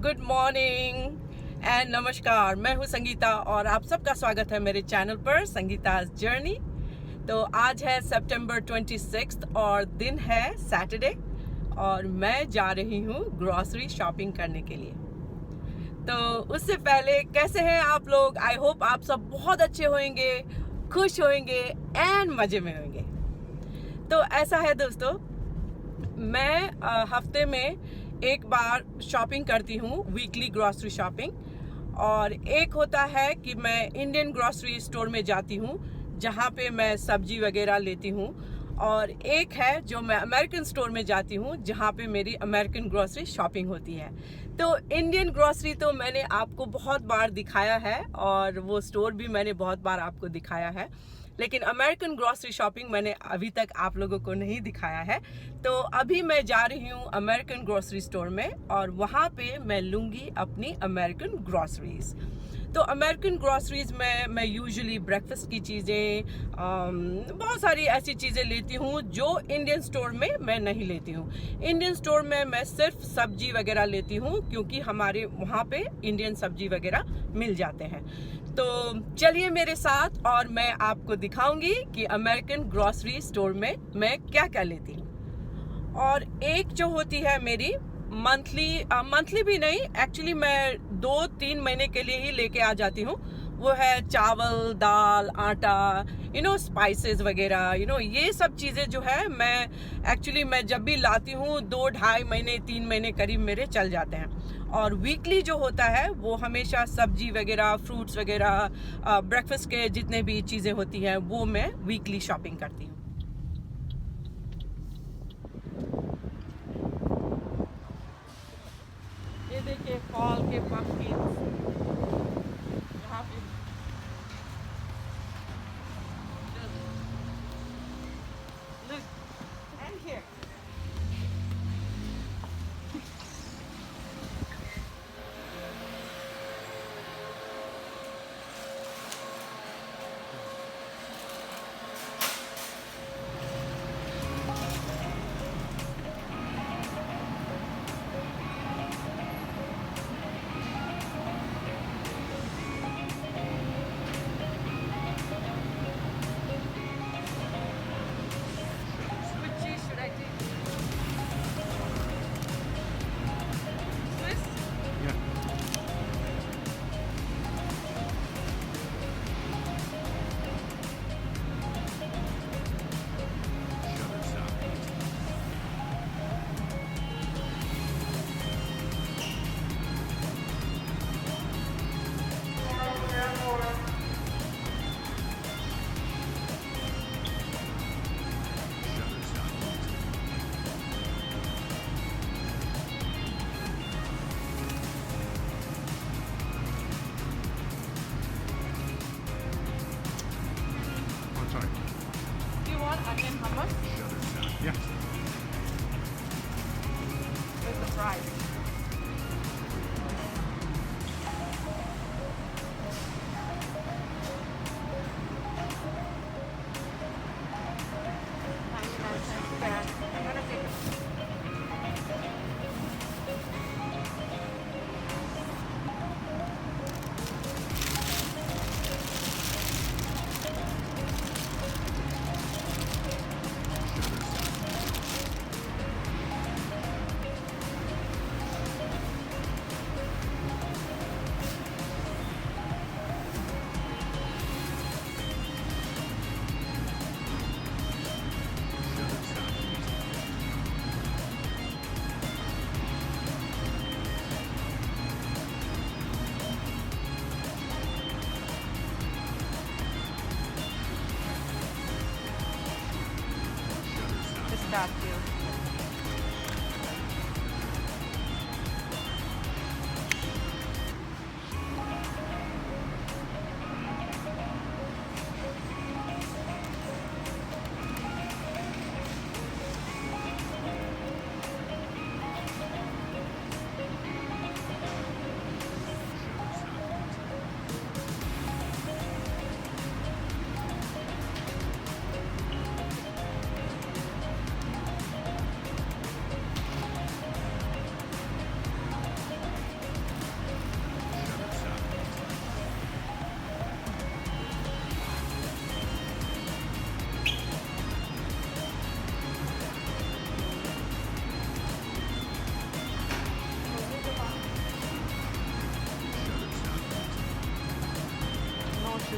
Good morning and नमस्कार। मैं हूं संगीता और आप सबका स्वागत है मेरे चैनल पर संगीता's जर्नी। तो आज है सितंबर 26 और दिन है सैटरडे और मैं जा रही हूं ग्रॉसरी शॉपिंग करने के लिए। तो उससे पहले कैसे हैं आप लोग? आई होप आप सब बहुत अच्छे होंगे, खुश होंगे एंड मज़े में होंगे। तो ऐसा है दोस्तों, मैं हफ्ते में एक बार शॉपिंग करती हूँ, वीकली ग्रॉसरी शॉपिंग। और एक होता है कि मैं इंडियन ग्रॉसरी स्टोर में जाती हूँ जहाँ पे मैं सब्जी वगैरह लेती हूँ, और एक है जो मैं अमेरिकन स्टोर में जाती हूँ जहाँ पे मेरी अमेरिकन ग्रॉसरी शॉपिंग होती है। तो इंडियन ग्रॉसरी तो मैंने आपको बहुत बार दिखाया है और वो स्टोर भी मैंने बहुत बार आपको दिखाया है, लेकिन अमेरिकन ग्रॉसरी शॉपिंग मैंने अभी तक आप लोगों को नहीं दिखाया है। तो अभी मैं जा रही हूँ अमेरिकन ग्रॉसरी स्टोर में और वहाँ पे मैं लूँगी अपनी अमेरिकन ग्रॉसरीज। तो अमेरिकन ग्रॉसरीज में मैं यूजुअली ब्रेकफास्ट की चीज़ें, बहुत सारी ऐसी चीज़ें लेती हूँ जो इंडियन स्टोर में मैं नहीं लेती हूँ। इंडियन स्टोर में मैं सिर्फ सब्जी वगैरह लेती हूँ क्योंकि हमारे वहाँ पे इंडियन सब्जी वगैरह मिल जाते हैं। तो चलिए मेरे साथ और मैं आपको दिखाऊंगी कि अमेरिकन ग्रॉसरी स्टोर में मैं क्या क्या लेती हूँ। और एक जो होती है मेरी मंथली भी नहीं, एक्चुअली मैं 2-3 महीने के लिए ही लेके आ जाती हूँ। वो है चावल, दाल, आटा, स्पाइसेस वगैरह, ये सब चीज़ें जो है मैं जब भी लाती हूँ 2-2.5 महीने 3 महीने करीब मेरे चल जाते हैं। और वीकली जो होता है वो हमेशा सब्जी वगैरह, फ्रूट्स वगैरह, ब्रेकफास्ट के जितने भी चीज़ें होती हैं वो मैं वीकली शॉपिंग करती हूँ। ये देखिए फॉल के पंपकिन्स यहाँ पे। Look, and here.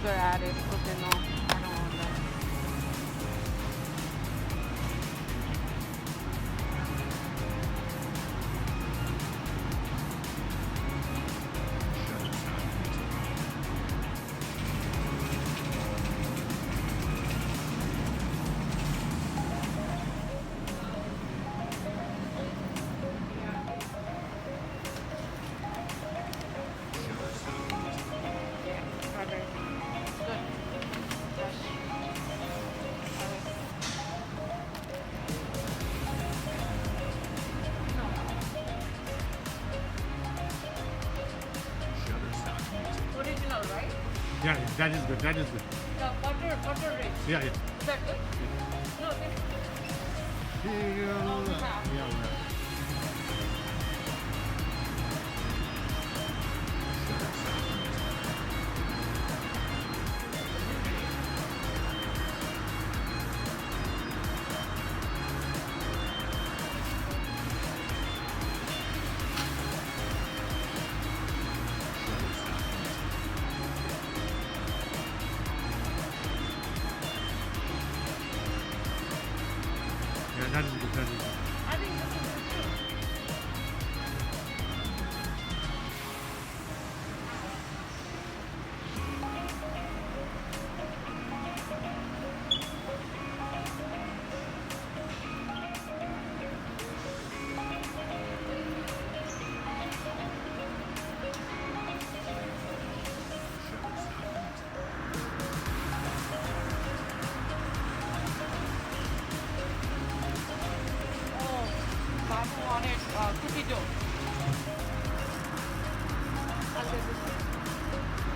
sugar added. Okay, no, I don't want that. Yeah, strawberry. Good. Fresh. Original, right? Yeah, that is good. That is good. The butter rich. Yeah, yeah. Is that good? No, this Yeah, we have. yeah. Yeah, that is good. That is good. I think this is good too. Oh, Babu wanted cookie dough. I'll get this one.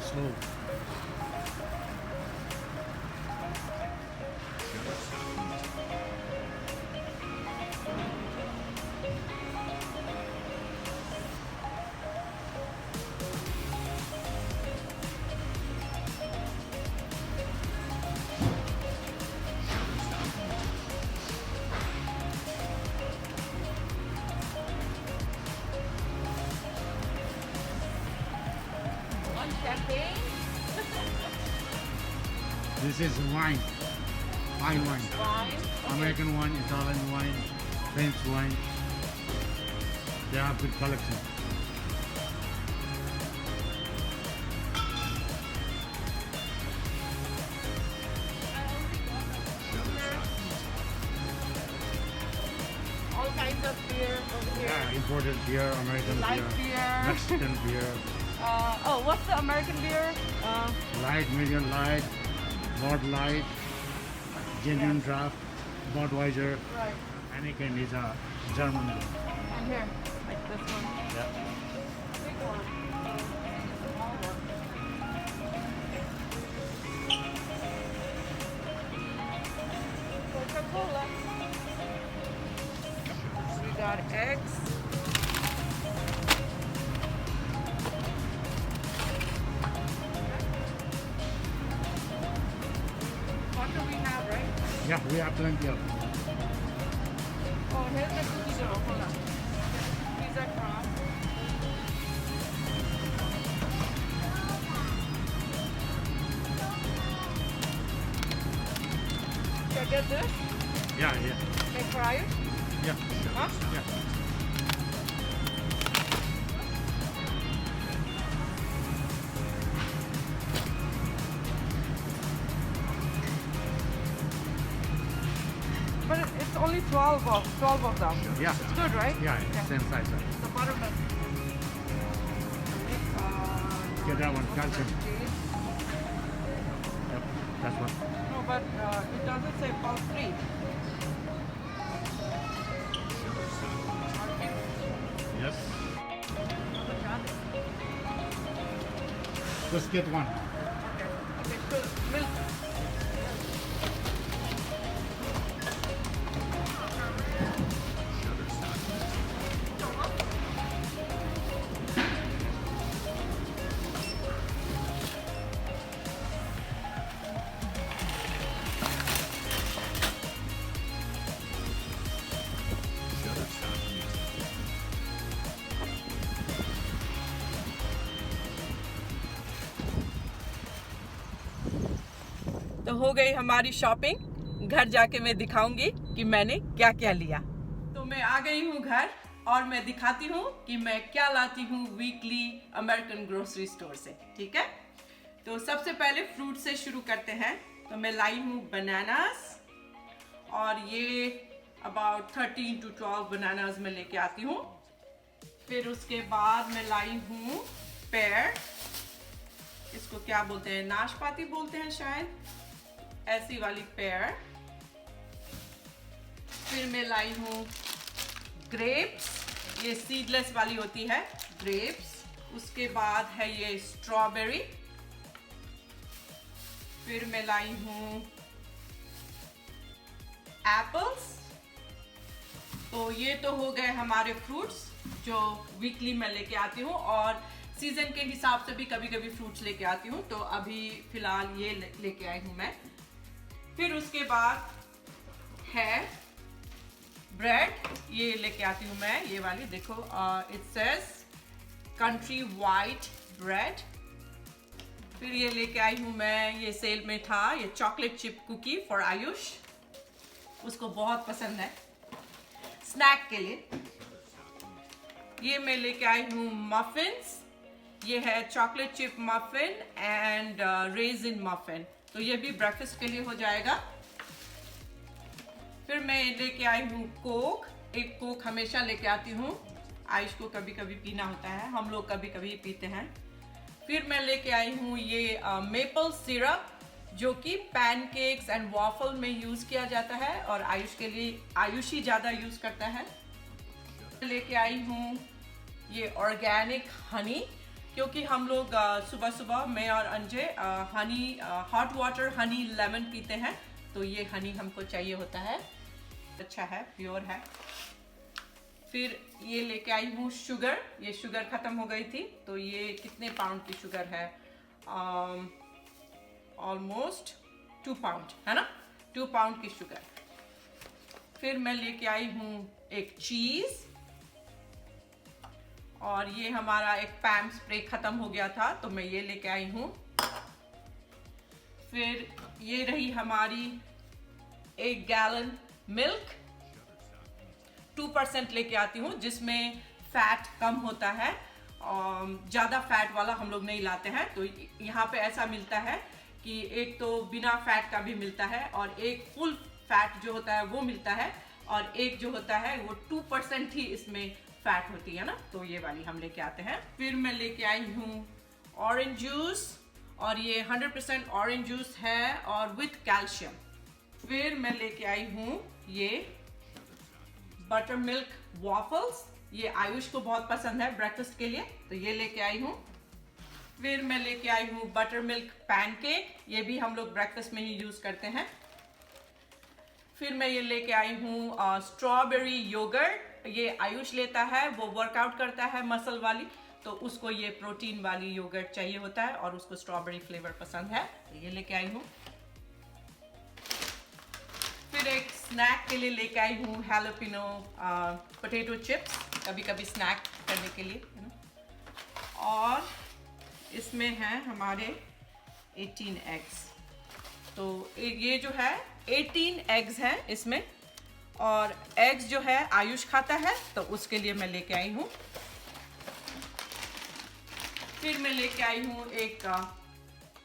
Slow. One champagne. This is wine. Fine wine. Wine. Okay. American wine, Italian wine, French wine. They have good collection. All kinds of beer over here. Yeah, imported beer, American Light beer, beer. Mexican beer, Oh, what's the American beer? light, medium light, Bud Light, genuine draft, Budweiser. Right. Heineken is a German beer. And here, like this one. Yeah. Big one. Small one. Coca-Cola. We got eggs. Water we have, right? Yeah, we have plenty of. Oh, here's the cookie dough. Hold on. These are from. Can I get this? Yeah, yeah, Can I try it? yeah, Huh? yeah. But it's only 12 of them. Yeah. It's good, right? Yeah, Okay. same size. The buttermilk. Get that one, calcium. Cheese. Yep, that's one. No, but it doesn't say pulse free. Just get one. Okay, so milk. तो हो गई हमारी shopping. घर जाके मैं दिखाऊंगी कि मैंने क्या क्या लिया। तो मैं आ गई हूँ घर और मैं दिखाती हूँ कि मैं क्या लाती हूँ वीकली अमेरिकन ग्रोसरी स्टोर से। ठीक है, तो सबसे पहले फ्रूट से शुरू करते हैं। तो मैं लाई हूँ बनानास, और ये अबाउट 13 to 12 बनानास मैं लेके आती हूँ। फिर उसके बाद मैं लाई हूँ पेयर, इसको क्या बोलते हैं, नाशपाती बोलते हैं शायद, ऐसी वाली पेयर। फिर मैं लाई हूँ ग्रेप्स, ये सीडलेस वाली होती है ग्रेप्स। उसके बाद है ये स्ट्रॉबेरी। फिर मैं लाई हूँ एप्पल्स। तो ये तो हो गए हमारे फ्रूट्स जो वीकली मैं लेके आती हूँ, और सीजन के हिसाब से भी कभी कभी फ्रूट्स लेके आती हूँ। तो अभी फिलहाल ये लेके आई हूँ मैं। फिर उसके बाद है ब्रेड, ये लेके आती हूँ मैं, ये वाली देखो, it says country white bread. फिर ये लेके आई हूँ मैं, ये सेल में था, ये chocolate chip cookie for Ayush, उसको बहुत पसंद है स्नैक के लिए। ये मैं लेके आई हूँ मफिन्स, ये है chocolate chip muffin and resin muffin, तो ये भी ब्रेकफास्ट के लिए हो जाएगा। फिर मैं लेके आई हूँ कोक, एक कोक हमेशा लेके आती हूँ, आयुष को कभी कभी पीना होता है, हम लोग कभी कभी पीते हैं। फिर मैं लेके आई हूँ ये मेपल सिरप, जो कि पैनकेक्स एंड वॉफल में यूज किया जाता है, और आयुष के लिए आयुष ही ज्यादा यूज करता है। लेके आई हूँ ये ऑर्गेनिक हनी, क्योंकि हम लोग सुबह सुबह मैं और Anjay Honey, hot water honey lemon पीते हैं, तो ये हनी हमको चाहिए होता है, अच्छा है, प्योर है। फिर ये लेके आई हूँ शुगर, ये शुगर खत्म हो गई थी, तो ये कितने पाउंड की शुगर है, ऑलमोस्ट 2 पाउंड है ना, 2 पाउंड की शुगर। फिर मैं लेके आई हूँ एक चीज, और ये हमारा एक पैम स्प्रे खत्म हो गया था, तो मैं ये लेके आई हूँ। फिर ये रही हमारी 1 गैलन मिल्क, 2% लेके आती हूँ, जिसमें फैट कम होता है, ज़्यादा फैट वाला हम लोग नहीं लाते हैं। तो यहाँ पे ऐसा मिलता है कि एक तो बिना फैट का भी मिलता है, और एक फुल फैट जो होता है वो मिलता है, और एक जो होता है वो 2% ही इसमें फैट होती है ना, तो ये वाली हम लेके आते हैं। फिर मैं लेके आई हूँ ऑरेंज जूस, और ये 100% ऑरेंज जूस है और विथ कैल्शियम। फिर मैं लेके आई हूँ ये बटर मिल्क वॉफल्स, ये आयुष को बहुत पसंद है ब्रेकफास्ट के लिए, तो ये लेके आई हूँ। फिर मैं लेके आई हूँ बटर मिल्क पैनकेक, ये भी हम लोग ब्रेकफास्ट में ही यूज करते हैं। फिर मैं ये लेके आई हूँ स्ट्रॉबेरी योगर्ट, ये आयुष लेता है, वो वर्कआउट करता है मसल वाली, तो उसको ये प्रोटीन वाली योगर्ट चाहिए होता है, और उसको स्ट्रॉबेरी फ्लेवर पसंद है, तो ये लेके आई हूँ। फिर एक स्नैक के लिए लेके आई हूँ हैलोपिनो पोटैटो चिप्स, कभी कभी स्नैक करने के लिए, और इसमें है हमारे 18 एग्स। तो ये जो है 18 एग्स हैं इसमें, और एग्स जो है आयुष खाता है, तो उसके लिए मैं लेके आई हूँ। फिर मैं लेके आई हूँ एक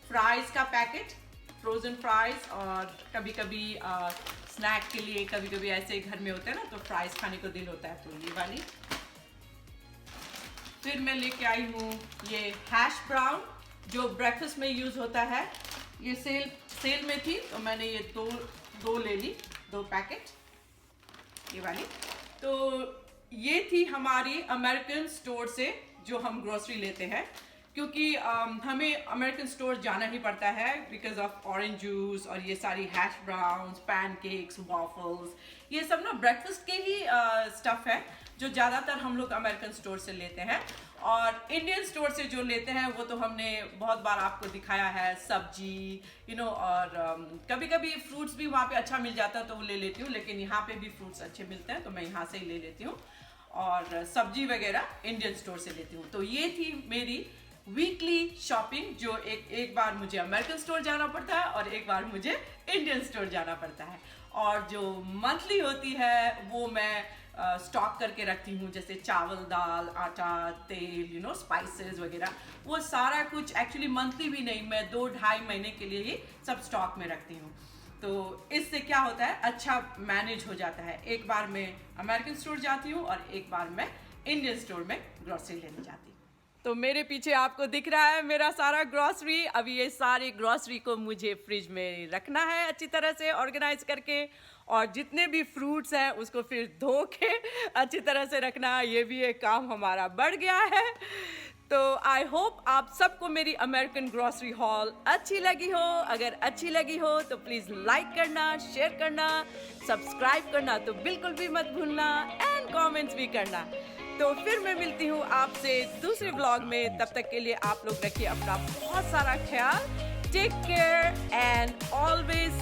फ्राइज का पैकेट, फ्रोजन फ्राइज, और कभी कभी स्नैक के लिए कभी कभी ऐसे घर में होते हैं ना, तो फ्राइज खाने को दिल होता है, तो ये वाली। फिर मैं लेके आई हूँ ये हैश ब्राउन, जो ब्रेकफास्ट में यूज होता है, ये सेल में थी, तो मैंने ये दो ले ली, 2 पैकेट, ये वाली। तो ये थी हमारी अमेरिकन स्टोर से जो हम ग्रोसरी लेते हैं। क्योंकि हमें अमेरिकन स्टोर जाना ही पड़ता है बिकॉज ऑफ ऑरेंज जूस और ये सारी हैश ब्राउन्स, पैनकेक्स, वॉफल्स, ये सब ना ब्रेकफास्ट के ही स्टफ़ है जो ज़्यादातर हम लोग अमेरिकन स्टोर से लेते हैं। और इंडियन स्टोर से जो लेते हैं वो तो हमने बहुत बार आपको दिखाया है, सब्जी और कभी कभी फ्रूट्स भी वहाँ पे अच्छा मिल जाता है तो वो ले लेती हूँ, लेकिन यहाँ पे भी फ्रूट्स अच्छे मिलते हैं तो मैं यहाँ से ही ले लेती हूँ, और सब्जी वगैरह इंडियन स्टोर से लेती हूँ। तो ये थी मेरी वीकली शॉपिंग, जो एक बार मुझे अमेरिकन स्टोर जाना पड़ता है और एक बार मुझे इंडियन स्टोर जाना पड़ता है। और जो मंथली होती है वो मैं स्टॉक करके रखती हूँ, जैसे चावल, दाल, आटा, तेल, स्पाइसेस वगैरह, वो सारा कुछ एक्चुअली मंथली भी नहीं, मैं 2-2.5 महीने के लिए ही सब स्टॉक में रखती हूँ। तो इससे क्या होता है, अच्छा मैनेज हो जाता है। एक बार मैं अमेरिकन स्टोर जाती हूँ और एक बार मैं इंडियन स्टोर में ग्रोसरी लेने जाती हूँ। तो मेरे पीछे आपको दिख रहा है मेरा सारा ग्रोसरी। अभी ये सारी ग्रोसरी को मुझे फ्रिज में रखना है अच्छी तरह से ऑर्गेनाइज करके, और जितने भी फ्रूट्स हैं उसको फिर धो के अच्छी तरह से रखना, ये भी एक काम हमारा बढ़ गया है। तो आई होप आप सबको मेरी अमेरिकन ग्रोसरी हॉल अच्छी लगी हो। अगर अच्छी लगी हो तो प्लीज़ लाइक करना, शेयर करना, सब्सक्राइब करना तो बिल्कुल भी मत भूलना, एंड कमेंट्स भी करना। तो फिर मैं मिलती हूँ आपसे दूसरे ब्लॉग में, तब तक के लिए आप लोग रखिए अपना बहुत सारा ख्याल। Take care and always